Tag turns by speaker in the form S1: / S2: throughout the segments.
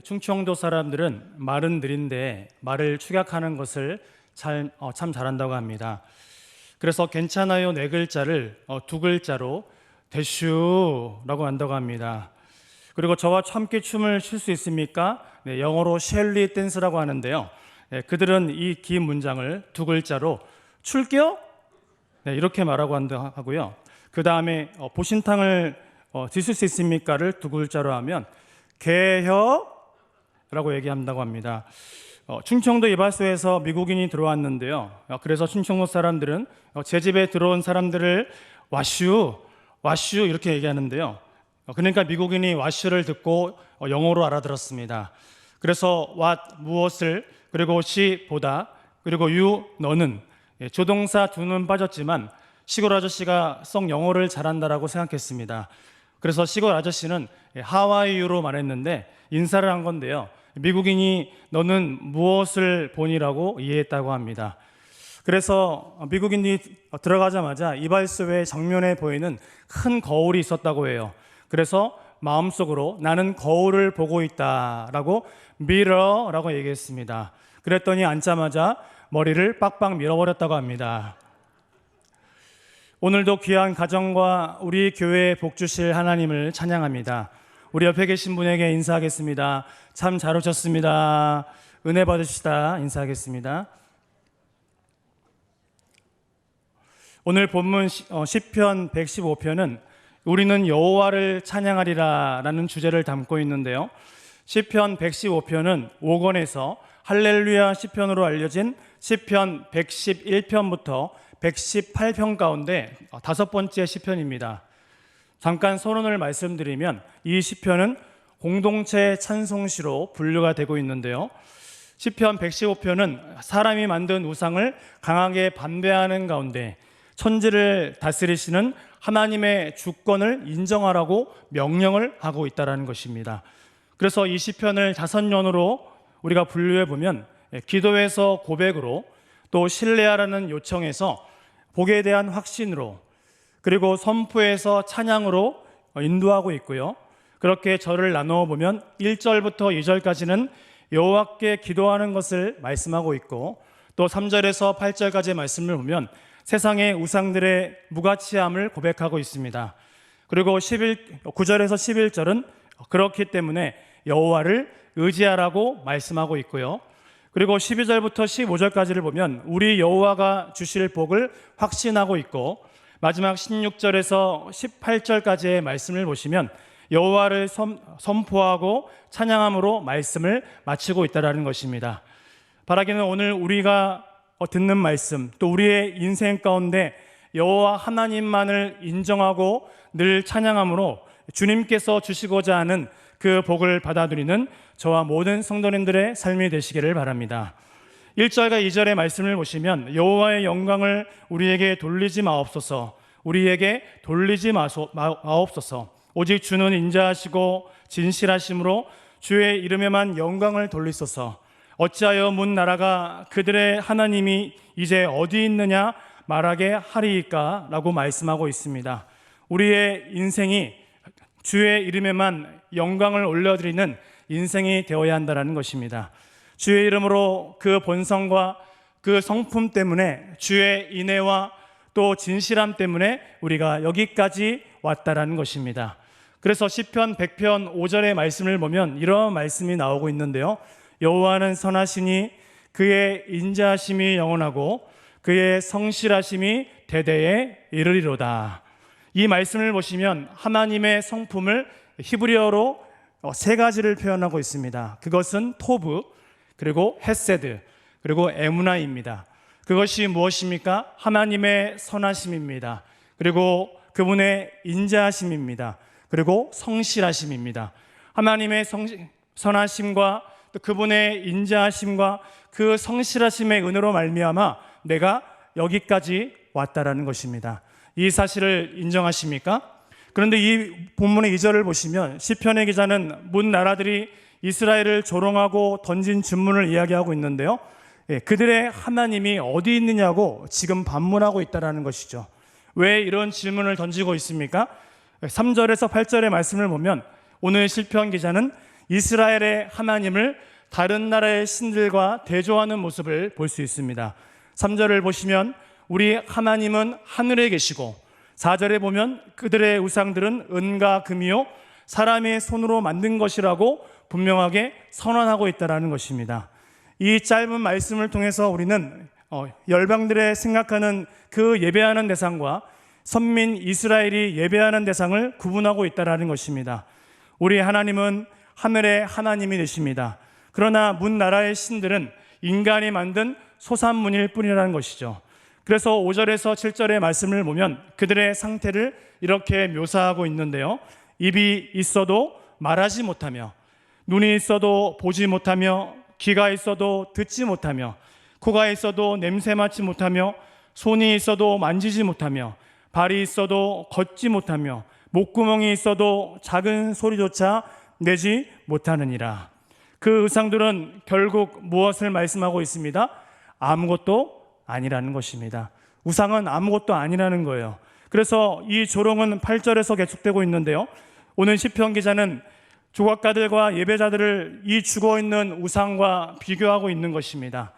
S1: 충청도 사람들은 말은 느린데 말을 축약하는 것을 참 잘한다고 합니다. 그래서 괜찮아요 네 글자를 두 글자로 대슈라고 한다고 합니다. 그리고 저와 함께 춤을 출 수 있습니까? 네, 영어로 셸리 댄스라고 하는데요. 그들은 이 긴 문장을 두 글자로 출겨? 네, 이렇게 말하고 하고요. 그 다음에 보신탕을 드실 수 있습니까를 두 글자로 하면 개혀라고 얘기한다고 합니다. 충청도 이발소에서 미국인이 들어왔는데요. 그래서 충청도 사람들은 제 집에 들어온 사람들을 와슈 이렇게 얘기하는데요. 그러니까 미국인이 와슈를 듣고 영어로 알아들었습니다. 그래서 what 무엇을, 그리고 she 보다, 그리고 you 너는, 조동사 두는 빠졌지만 시골 아저씨가 썩 영어를 잘한다라고 생각했습니다. 그래서 시골 아저씨는 how are you로 말했는데 인사를 한 건데요. 미국인이 너는 무엇을 보니라고 이해했다고 합니다. 그래서 미국인이 들어가자마자 이발소의 정면에 보이는 큰 거울이 있었다고 해요. 그래서 마음속으로 나는 거울을 보고 있다라고 mirror라고 얘기했습니다. 그랬더니 앉자마자 머리를 빡빡 밀어버렸다고 합니다. 오늘도 귀한 가정과 우리 교회에 복 주실 하나님을 찬양합니다. 우리 옆에 계신 분에게 인사하겠습니다. 참 잘 오셨습니다. 은혜 받으시다 인사하겠습니다. 오늘 본문 시편 115편은 우리는 여호와를 찬양하리라 라는 주제를 담고 있는데요. 시편 115편은 5권에서 할렐루야 시편으로 알려진 시편 111편부터 118편 가운데 5번째 시편입니다. 잠깐 서론을 말씀드리면 이 시편은 공동체 찬송시로 분류가 되고 있는데요. 시편 115편은 사람이 만든 우상을 강하게 반대하는 가운데 천지를 다스리시는 하나님의 주권을 인정하라고 명령을 하고 있다는 것입니다. 그래서 이 시편을 5년으로 우리가 분류해 보면 기도에서 고백으로, 또 신뢰하라는 요청에서 복에 대한 확신으로, 그리고 선포에서 찬양으로 인도하고 있고요. 그렇게 절을 나누어 보면 1절부터 2절까지는 여호와께 기도하는 것을 말씀하고 있고, 또 3절에서 8절까지의 말씀을 보면 세상의 우상들의 무가치함을 고백하고 있습니다. 그리고 9절에서 11절은 그렇기 때문에 여호와를 의지하라고 말씀하고 있고요. 그리고 12절부터 15절까지를 보면 우리 여호와가 주실 복을 확신하고 있고, 마지막 16절에서 18절까지의 말씀을 보시면 여호와를 선포하고 찬양함으로 말씀을 마치고 있다는 것입니다. 바라기는 오늘 우리가 듣는 말씀, 또 우리의 인생 가운데 여호와 하나님만을 인정하고 늘 찬양함으로 주님께서 주시고자 하는 그 복을 받아들이는 저와 모든 성도님들의 삶이 되시기를 바랍니다. 1절과 2절의 말씀을 보시면 여호와의 영광을 우리에게 돌리지 마옵소서, 우리에게 돌리지 마옵소서, 오직 주는 인자하시고 진실하심으로 주의 이름에만 영광을 돌리소서. 어찌하여 문 나라가 그들의 하나님이 이제 어디 있느냐 말하게 하리이까 라고 말씀하고 있습니다. 우리의 인생이 주의 이름에만 영광을 올려드리는 인생이 되어야 한다는 것입니다. 주의 이름으로 그 본성과 그 성품 때문에, 주의 인애와 또 진실함 때문에 우리가 여기까지 왔다라는 것입니다. 그래서 시편 100편 5절의 말씀을 보면 이런 말씀이 나오고 있는데요. 여호와는 선하시니 그의 인자하심이 영원하고 그의 성실하심이 대대에 이르리로다. 이 말씀을 보시면 하나님의 성품을 히브리어로 3가지를 표현하고 있습니다. 그것은 토브, 그리고 헤세드, 그리고 에무나입니다. 그것이 무엇입니까? 하나님의 선하심입니다. 그리고 그분의 인자하심입니다. 그리고 성실하심입니다. 하나님의 선하심과 또 그분의 인자하심과 그 성실하심의 은혜로 말미암아 내가 여기까지 왔다라는 것입니다. 이 사실을 인정하십니까? 그런데 이 본문의 2절을 보시면 시편의 기자는 문 나라들이 이스라엘을 조롱하고 던진 질문을 이야기하고 있는데요. 그들의 하나님이 어디 있느냐고 지금 반문하고 있다는 것이죠. 왜 이런 질문을 던지고 있습니까? 3절에서 8절의 말씀을 보면 오늘 시편 기자는 이스라엘의 하나님을 다른 나라의 신들과 대조하는 모습을 볼 수 있습니다. 3절을 보시면 우리 하나님은 하늘에 계시고, 4절에 보면 그들의 우상들은 은과 금이요 사람의 손으로 만든 것이라고 분명하게 선언하고 있다는 것입니다. 이 짧은 말씀을 통해서 우리는 열방들의 생각하는 그 예배하는 대상과 선민 이스라엘이 예배하는 대상을 구분하고 있다는 것입니다. 우리 하나님은 하늘의 하나님이 되십니다. 그러나 문 나라의 신들은 인간이 만든 소산문일 뿐이라는 것이죠. 그래서 5절에서 7절의 말씀을 보면 그들의 상태를 이렇게 묘사하고 있는데요. 입이 있어도 말하지 못하며, 눈이 있어도 보지 못하며, 귀가 있어도 듣지 못하며, 코가 있어도 냄새 맡지 못하며, 손이 있어도 만지지 못하며, 발이 있어도 걷지 못하며, 목구멍이 있어도 작은 소리조차 내지 못하느니라. 그 우상들은 결국 무엇을 말씀하고 있습니다? 아무것도 아니라는 것입니다. 우상은 아무것도 아니라는 거예요. 그래서 이 조롱은 8절에서 계속되고 있는데요. 오늘 시편 기자는 조각가들과 예배자들을 이 죽어있는 우상과 비교하고 있는 것입니다.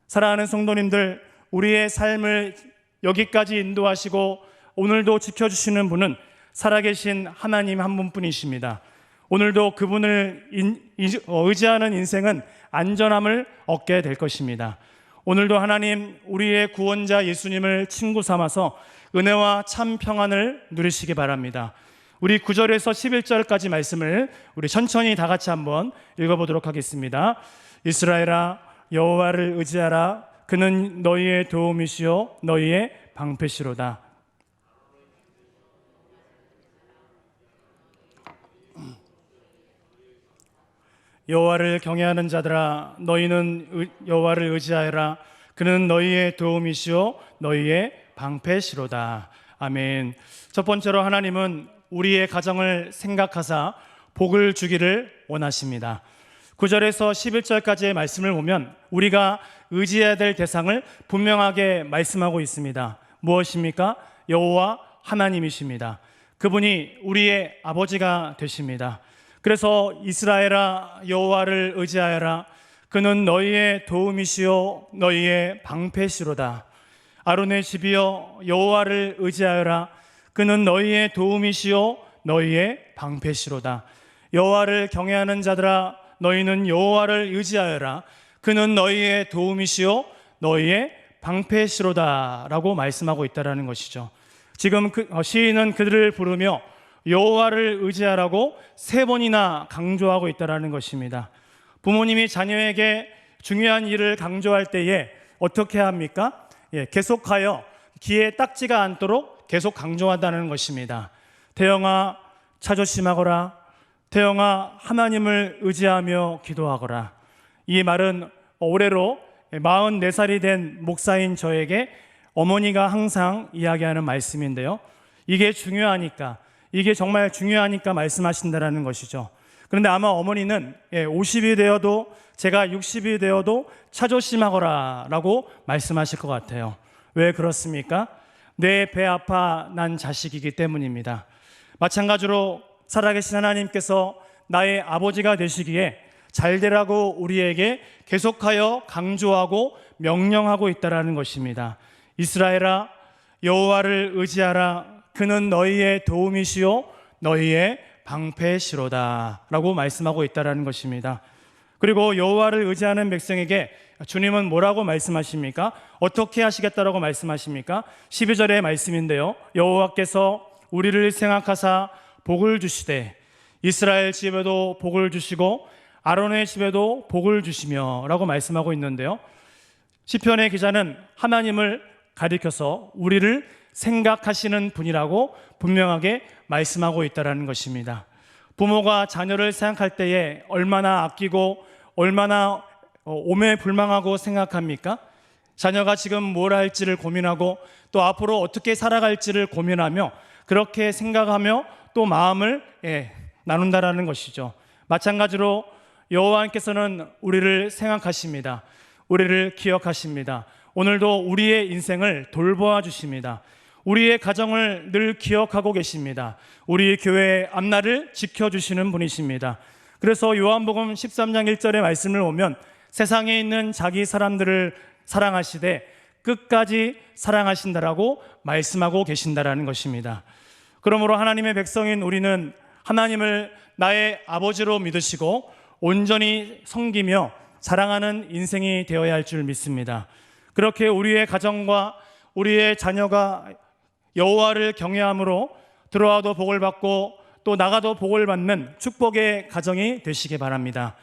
S1: 사랑하는 성도님들, 우리의 삶을 여기까지 인도하시고 오늘도 지켜주시는 분은 살아계신 하나님 한 분뿐이십니다. 오늘도 그분을 의지하는 인생은 안전함을 얻게 될 것입니다. 오늘도 하나님, 우리의 구원자 예수님을 친구 삼아서 은혜와 참 평안을 누리시기 바랍니다. 우리 9절에서 11절까지 말씀을 우리 천천히 다 같이 한번 읽어보도록 하겠습니다. 이스라엘아, 여호와를 의지하라. 그는 너희의 도움이시요 너희의 방패시로다. 여호와를 경외하는 자들아, 너희는 여호와를 의지하여라. 그는 너희의 도움이시요 너희의 방패시로다. 아멘. 첫 번째로 하나님은 우리의 가정을 생각하사 복을 주기를 원하십니다. 9절에서 11절까지의 말씀을 보면 우리가 의지해야 될 대상을 분명하게 말씀하고 있습니다. 무엇입니까? 여호와 하나님이십니다. 그분이 우리의 아버지가 되십니다. 그래서 이스라엘아, 여호와를 의지하여라. 그는 너희의 도움이시요 너희의 방패시로다. 아론의 집이여, 여호와를 의지하여라. 그는 너희의 도움이시요 너희의 방패시로다. 여호와를 경외하는 자들아, 너희는 여호와를 의지하여라. 그는 너희의 도움이시요 너희의 방패시로다 라고 말씀하고 있다는 것이죠. 지금 시인은 그들을 부르며 여호와를 의지하라고 3번이나 강조하고 있다는 것입니다. 부모님이 자녀에게 중요한 일을 강조할 때에 어떻게 합니까? 계속하여 귀에 딱지가 않도록 계속 강조한다는 것입니다. 태영아, 자조심하거라. 태영아, 하나님을 의지하며 기도하거라. 이 말은 올해로 44살이 된 목사인 저에게 어머니가 항상 이야기하는 말씀인데요. 이게 중요하니까, 이게 정말 중요하니까 말씀하신다는 것이죠. 그런데 아마 어머니는 50이 되어도, 제가 60이 되어도 차조심하거라 라고 말씀하실 것 같아요. 왜 그렇습니까? 내 배 아파 난 자식이기 때문입니다. 마찬가지로 살아계신 하나님께서 나의 아버지가 되시기에 잘 되라고 우리에게 계속하여 강조하고 명령하고 있다는 것입니다. 이스라엘아, 여호와를 의지하라. 그는 너희의 도움이시요 너희의 방패시로다 라고 말씀하고 있다는 것입니다. 그리고 여호와를 의지하는 백성에게 주님은 뭐라고 말씀하십니까? 어떻게 하시겠다라고 말씀하십니까? 12절의 말씀인데요. 여호와께서 우리를 생각하사 복을 주시되 이스라엘 집에도 복을 주시고 아론의 집에도 복을 주시며 라고 말씀하고 있는데요. 시편의 기자는 하나님을 가리켜서 우리를 생각하시는 분이라고 분명하게 말씀하고 있다는 것입니다. 부모가 자녀를 생각할 때에 얼마나 아끼고 얼마나 오매불망하고 생각합니까? 자녀가 지금 뭘 할지를 고민하고 또 앞으로 어떻게 살아갈지를 고민하며 그렇게 생각하며 또 마음을 나눈다라는 것이죠. 마찬가지로 여호와께서는 우리를 생각하십니다. 우리를 기억하십니다. 오늘도 우리의 인생을 돌보아 주십니다. 우리의 가정을 늘 기억하고 계십니다. 우리 교회의 앞날을 지켜주시는 분이십니다. 그래서 요한복음 13장 1절의 말씀을 보면 세상에 있는 자기 사람들을 사랑하시되 끝까지 사랑하신다라고 말씀하고 계신다라는 것입니다. 그러므로 하나님의 백성인 우리는 하나님을 나의 아버지로 믿으시고 온전히 섬기며 사랑하는 인생이 되어야 할 줄 믿습니다. 그렇게 우리의 가정과 우리의 자녀가 여호와를 경외함으로 들어와도 복을 받고 또 나가도 복을 받는 축복의 가정이 되시기 바랍니다.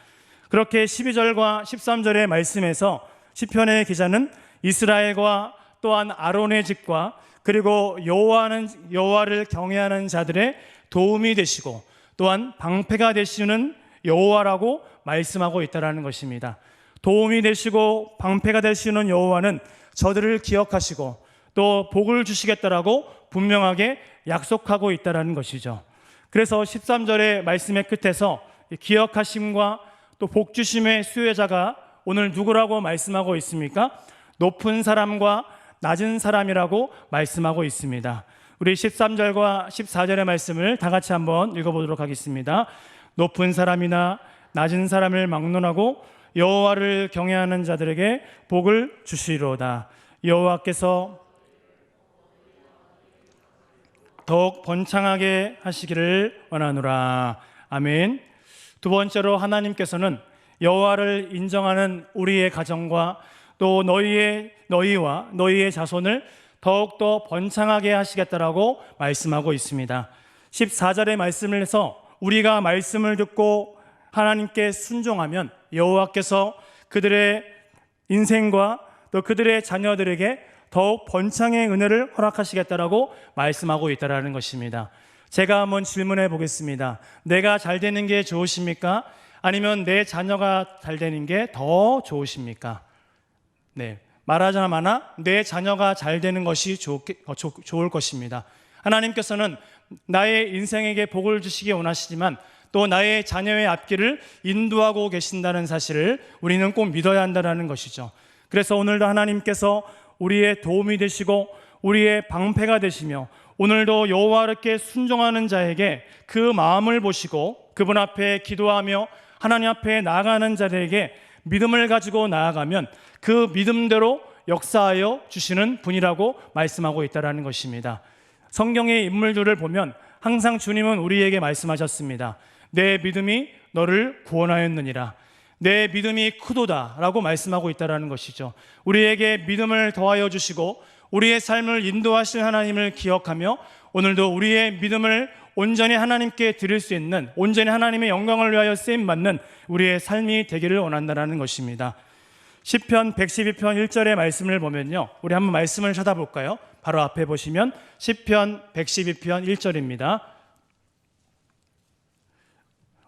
S1: 그렇게 12절과 13절의 말씀에서 시편의 기자는 이스라엘과 또한 아론의 집과 그리고 여호와를 경외하는 자들의 도움이 되시고 또한 방패가 되시는 여호와라고 말씀하고 있다는 것입니다. 도움이 되시고 방패가 되시는 여호와는 저들을 기억하시고 또 복을 주시겠다라고 분명하게 약속하고 있다는 것이죠. 그래서 13절의 말씀의 끝에서 기억하심과 또 복 주심의 수혜자가 오늘 누구라고 말씀하고 있습니까? 높은 사람과 낮은 사람이라고 말씀하고 있습니다. 우리 13절과 14절의 말씀을 다 같이 한번 읽어보도록 하겠습니다. 높은 사람이나 낮은 사람을 막론하고 여호와를 경외하는 자들에게 복을 주시리로다. 여호와께서 더욱 번창하게 하시기를 원하노라. 아멘. 두 번째로 하나님께서는 여호와를 인정하는 우리의 가정과 또 너희와 너희의 자손을 더욱더 번창하게 하시겠다라고 말씀하고 있습니다. 14절의 말씀을 해서 우리가 말씀을 듣고 하나님께 순종하면 여호와께서 그들의 인생과 또 그들의 자녀들에게 더욱 번창의 은혜를 허락하시겠다라고 말씀하고 있다는 것입니다. 제가 한번 질문해 보겠습니다. 내가 잘 되는 게 좋으십니까? 아니면 내 자녀가 잘 되는 게 더 좋으십니까? 네, 말하자마나 내 자녀가 잘 되는 것이 좋을 것입니다. 하나님께서는 나의 인생에게 복을 주시기 원하시지만 또 나의 자녀의 앞길을 인도하고 계신다는 사실을 우리는 꼭 믿어야 한다는 것이죠. 그래서 오늘도 하나님께서 우리의 도움이 되시고 우리의 방패가 되시며 오늘도 여호와께 순종하는 자에게 그 마음을 보시고 그분 앞에 기도하며 하나님 앞에 나아가는 자들에게 믿음을 가지고 나아가면 그 믿음대로 역사하여 주시는 분이라고 말씀하고 있다는 것입니다. 성경의 인물들을 보면 항상 주님은 우리에게 말씀하셨습니다. 내 믿음이 너를 구원하였느니라. 내 믿음이 크도다 라고 말씀하고 있다는 것이죠. 우리에게 믿음을 더하여 주시고 우리의 삶을 인도하실 하나님을 기억하며 오늘도 우리의 믿음을 온전히 하나님께 드릴 수 있는, 온전히 하나님의 영광을 위하여 쓰임받는 우리의 삶이 되기를 원한다는 것입니다. 시편 112편 1절의 말씀을 보면요, 우리 한번 말씀을 찾아볼까요? 바로 앞에 보시면 시편 112편 1절입니다.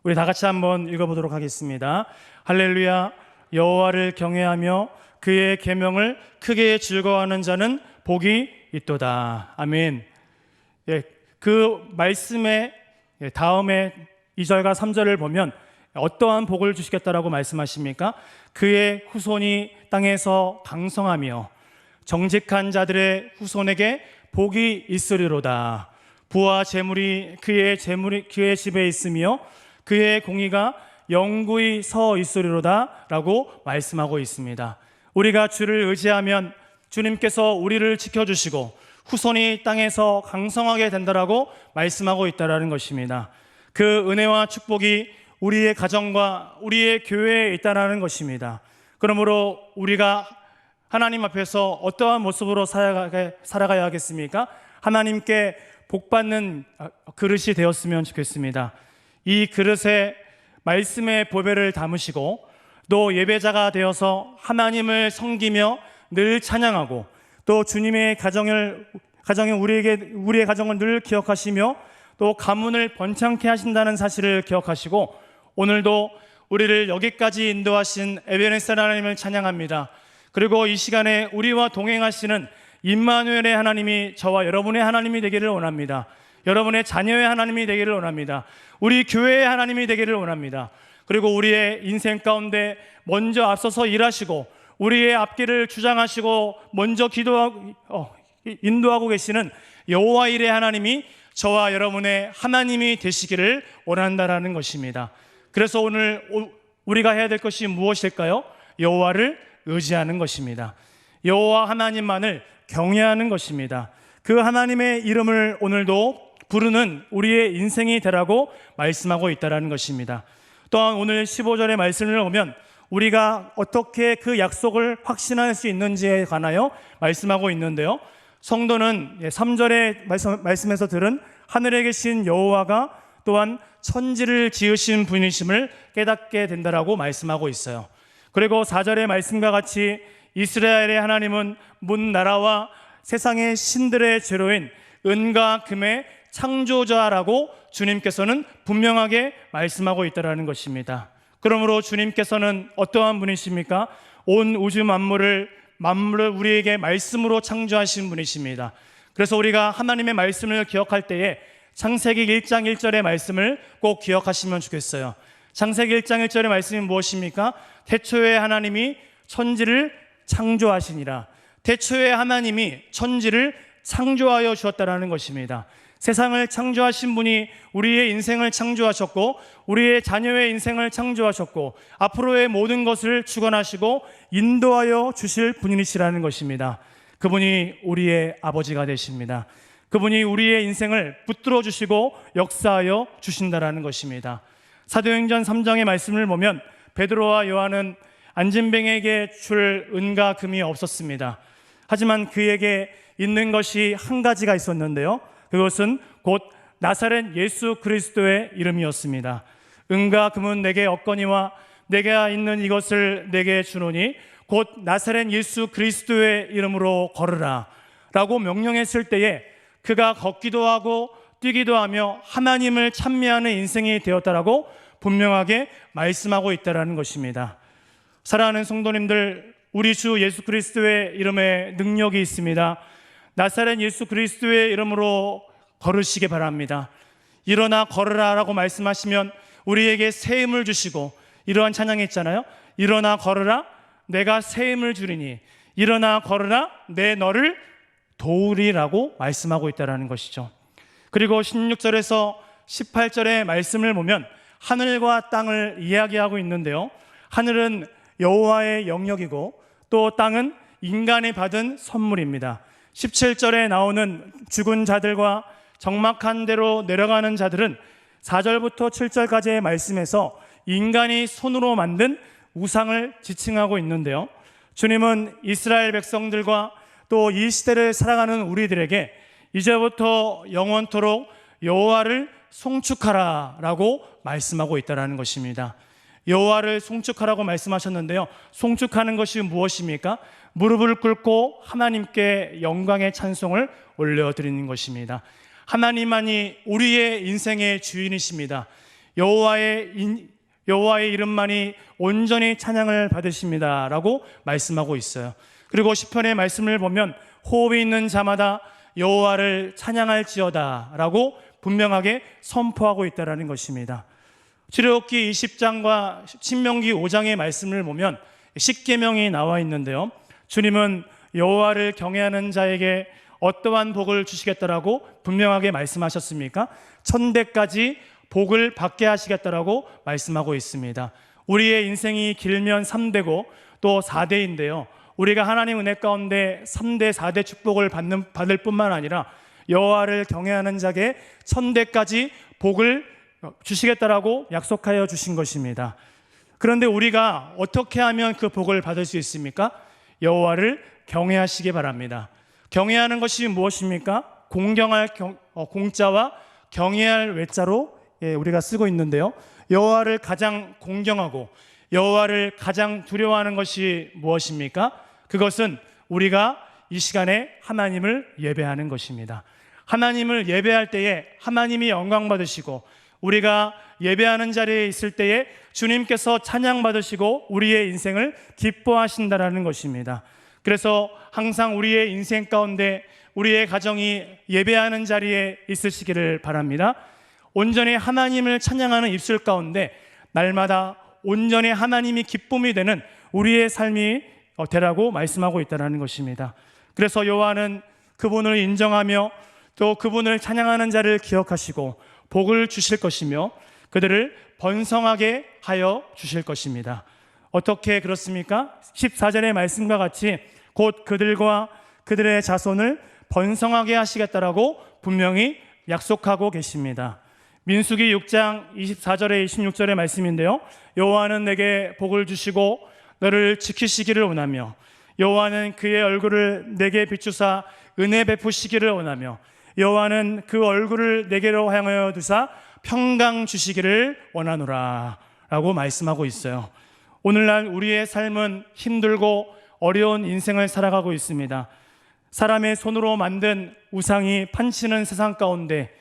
S1: 우리 다 같이 한번 읽어보도록 하겠습니다. 할렐루야. 여호와를 경외하며 그의 계명을 크게 즐거워하는 자는 복이 있도다. 아멘. 예, 그 말씀의 다음에 2절과 3절을 보면 어떠한 복을 주시겠다라고 말씀하십니까? 그의 후손이 땅에서 강성하며 정직한 자들의 후손에게 복이 있으리로다. 부와 재물이 그의 집에 있으며 그의 공의가 영구히 서 있으리로다 라고 말씀하고 있습니다. 우리가 주를 의지하면 주님께서 우리를 지켜주시고 후손이 땅에서 강성하게 된다라고 말씀하고 있다는 것입니다. 그 은혜와 축복이 우리의 가정과 우리의 교회에 있다는 것입니다. 그러므로 우리가 하나님 앞에서 어떠한 모습으로 살아가야 하겠습니까? 하나님께 복받는 그릇이 되었으면 좋겠습니다. 이 그릇에 말씀의 보배를 담으시고 또 예배자가 되어서 하나님을 섬기며 늘 찬양하고 또 주님의 우리의 가정을 늘 기억하시며 또 가문을 번창케 하신다는 사실을 기억하시고 오늘도 우리를 여기까지 인도하신 에베네스 하나님을 찬양합니다. 그리고 이 시간에 우리와 동행하시는 임마누엘의 하나님이 저와 여러분의 하나님이 되기를 원합니다. 여러분의 자녀의 하나님이 되기를 원합니다. 우리 교회의 하나님이 되기를 원합니다. 그리고 우리의 인생 가운데 먼저 앞서서 일하시고 우리의 앞길을 주장하시고 먼저 인도하고 계시는 여호와 일의 하나님이 저와 여러분의 하나님이 되시기를 원한다라는 것입니다. 그래서 오늘 우리가 해야 될 것이 무엇일까요? 여호와를 의지하는 것입니다. 여호와 하나님만을 경외하는 것입니다. 그 하나님의 이름을 오늘도 부르는 우리의 인생이 되라고 말씀하고 있다는 것입니다. 또한 오늘 15절의 말씀을 보면 우리가 어떻게 그 약속을 확신할 수 있는지에 관하여 말씀하고 있는데요, 성도는 3절의 말씀에서 들은 하늘에 계신 여호와가 또한 천지를 지으신 분이심을 깨닫게 된다라고 말씀하고 있어요. 그리고 4절의 말씀과 같이 이스라엘의 하나님은 문 나라와 세상의 신들의 죄로인 은과 금의 창조자라고 주님께서는 분명하게 말씀하고 있다는 것입니다. 그러므로 주님께서는 어떠한 분이십니까? 온 우주 만물을 우리에게 말씀으로 창조하신 분이십니다. 그래서 우리가 하나님의 말씀을 기억할 때에 창세기 1장 1절의 말씀을 꼭 기억하시면 좋겠어요. 창세기 1장 1절의 말씀이 무엇입니까? 태초에 하나님이 천지를 창조하시니라. 태초에 하나님이 천지를 창조하여 주었다라는 것입니다. 세상을 창조하신 분이 우리의 인생을 창조하셨고 우리의 자녀의 인생을 창조하셨고 앞으로의 모든 것을 주관하시고 인도하여 주실 분이시라는 것입니다. 그분이 우리의 아버지가 되십니다. 그분이 우리의 인생을 붙들어 주시고 역사하여 주신다라는 것입니다. 사도행전 3장의 말씀을 보면 베드로와 요한은 안진뱅에게 줄 은과 금이 없었습니다. 하지만 그에게 있는 것이 한 가지가 있었는데요, 그것은 곧 나사렛 예수 그리스도의 이름이었습니다. 은과 금은 내게 없거니와 내가 있는 이것을 내게 주노니 곧 나사렛 예수 그리스도의 이름으로 걸으라 라고 명령했을 때에 그가 걷기도 하고 뛰기도 하며 하나님을 찬미하는 인생이 되었다라고 분명하게 말씀하고 있다는 것입니다. 사랑하는 성도님들, 우리 주 예수 그리스도의 이름에 능력이 있습니다. 나사렛 예수 그리스도의 이름으로 걸으시기 바랍니다. 일어나 걸으라 라고 말씀하시면 우리에게 새 힘을 주시고, 이러한 찬양이 있잖아요. 일어나 걸으라 내가 새 힘을 주리니, 일어나 걸으라 내 너를 도우리라고 말씀하고 있다는 것이죠. 그리고 16절에서 18절의 말씀을 보면 하늘과 땅을 이야기하고 있는데요, 하늘은 여호와의 영역이고 또 땅은 인간이 받은 선물입니다. 17절에 나오는 죽은 자들과 적막한 데로 내려가는 자들은 4절부터 7절까지의 말씀에서 인간이 손으로 만든 우상을 지칭하고 있는데요, 주님은 이스라엘 백성들과 또 이 시대를 살아가는 우리들에게 이제부터 영원토록 여호와를 송축하라 라고 말씀하고 있다는 것입니다. 여호와를 송축하라고 말씀하셨는데요, 송축하는 것이 무엇입니까? 무릎을 꿇고 하나님께 영광의 찬송을 올려드리는 것입니다. 하나님만이 우리의 인생의 주인이십니다. 여호와의 이름만이 온전히 찬양을 받으십니다 라고 말씀하고 있어요. 그리고 시편의 말씀을 보면 호흡이 있는 자마다 여호와를 찬양할지어다 라고 분명하게 선포하고 있다는 것입니다. 출애굽기 20장과 신명기 5장의 말씀을 보면 십계명이 나와 있는데요, 주님은 여호와를 경외하는 자에게 어떠한 복을 주시겠다라고 분명하게 말씀하셨습니까? 1000대까지 복을 받게 하시겠다라고 말씀하고 있습니다. 우리의 인생이 길면 3대고 또 4대인데요, 우리가 하나님 은혜 가운데 3대, 4대 축복을 받을 뿐만 아니라 여호와를 경외하는 자에게 1000대까지 복을 주시겠다라고 약속하여 주신 것입니다. 그런데 우리가 어떻게 하면 그 복을 받을 수 있습니까? 여호와를 경외하시기 바랍니다. 경외하는 것이 무엇입니까? 공경할 공자와 경외할 외자로 우리가 쓰고 있는데요, 여호와를 가장 공경하고 여호와를 가장 두려워하는 것이 무엇입니까? 그것은 우리가 이 시간에 하나님을 예배하는 것입니다. 하나님을 예배할 때에 하나님이 영광 받으시고, 우리가 예배하는 자리에 있을 때에 주님께서 찬양 받으시고 우리의 인생을 기뻐하신다는 것입니다. 그래서 항상 우리의 인생 가운데 우리의 가정이 예배하는 자리에 있으시기를 바랍니다. 온전히 하나님을 찬양하는 입술 가운데 날마다 온전히 하나님이 기쁨이 되는 우리의 삶이 되라고 말씀하고 있다는 것입니다. 그래서 여호와는 그분을 인정하며 또 그분을 찬양하는 자를 기억하시고 복을 주실 것이며, 그들을 번성하게 하여 주실 것입니다. 어떻게 그렇습니까? 14절의 말씀과 같이 곧 그들과 그들의 자손을 번성하게 하시겠다라고 분명히 약속하고 계십니다. 민수기 6장 24절에 26절의 말씀인데요, 여호와는 내게 복을 주시고 너를 지키시기를 원하며 여호와는 그의 얼굴을 내게 비추사 은혜 베푸시기를 원하며 여호와는 그 얼굴을 내게로 향하여 두사 평강 주시기를 원하노라 라고 말씀하고 있어요. 오늘날 우리의 삶은 힘들고 어려운 인생을 살아가고 있습니다. 사람의 손으로 만든 우상이 판치는 세상 가운데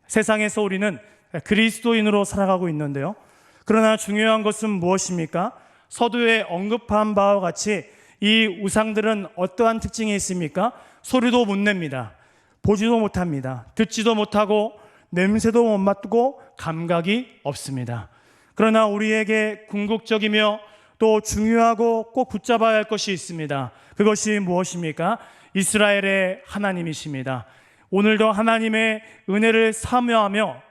S1: 세상에서 우리는 그리스도인으로 살아가고 있는데요, 그러나 중요한 것은 무엇입니까? 서두에 언급한 바와 같이 이 우상들은 어떠한 특징이 있습니까? 소리도 못 냅니다. 보지도 못합니다. 듣지도 못하고 냄새도 못 맡고 감각이 없습니다. 그러나 우리에게 궁극적이며 또 중요하고 꼭 붙잡아야 할 것이 있습니다. 그것이 무엇입니까? 이스라엘의 하나님이십니다. 오늘도 하나님의 은혜를 사모하며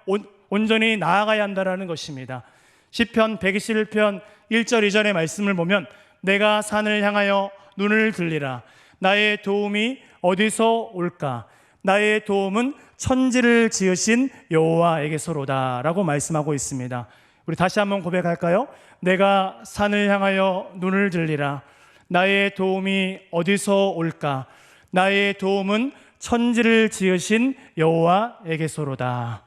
S1: 온전히 나아가야 한다는 것입니다. 시편 121편 1절 2절의 말씀을 보면 내가 산을 향하여 눈을 들리라. 나의 도움이 어디서 올까? 나의 도움은 천지를 지으신 여호와에게서로다 라고 말씀하고 있습니다. 우리 다시 한번 고백할까요? 내가 산을 향하여 눈을 들리라. 나의 도움이 어디서 올까? 나의 도움은 천지를 지으신 여호와에게서로다.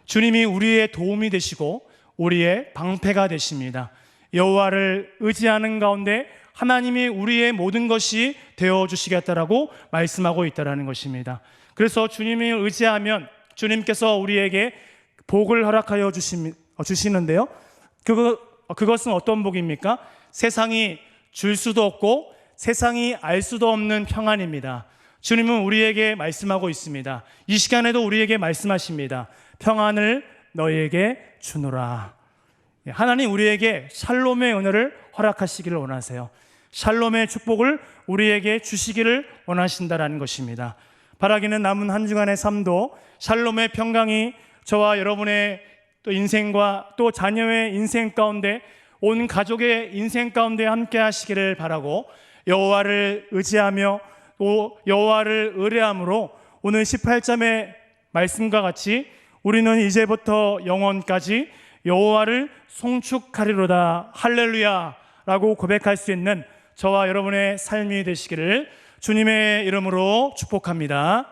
S1: 주님이 우리의 도움이 되시고 우리의 방패가 되십니다. 여호와를 의지하는 가운데 하나님이 우리의 모든 것이 되어주시겠다라고 말씀하고 있다는 것입니다. 그래서 주님을 의지하면 주님께서 우리에게 복을 허락하여 주시는데요, 그것은 어떤 복입니까? 세상이 줄 수도 없고 세상이 알 수도 없는 평안입니다. 주님은 우리에게 말씀하고 있습니다. 이 시간에도 우리에게 말씀하십니다. 평안을 너희에게 주노라. 하나님 우리에게 샬롬의 은혜를 허락하시기를 원하세요. 샬롬의 축복을 우리에게 주시기를 원하신다라는 것입니다. 바라기는 남은 한 주간의 삶도 샬롬의 평강이 저와 여러분의 또 인생과 또 자녀의 인생 가운데, 온 가족의 인생 가운데 함께 하시기를 바라고, 여호와를 의지하며 또 여호와를 의뢰함으로 오늘 18점의 말씀과 같이 우리는 이제부터 영원까지 여호와를 송축하리로다 할렐루야 라고 고백할 수 있는 저와 여러분의 삶이 되시기를 주님의 이름으로 축복합니다.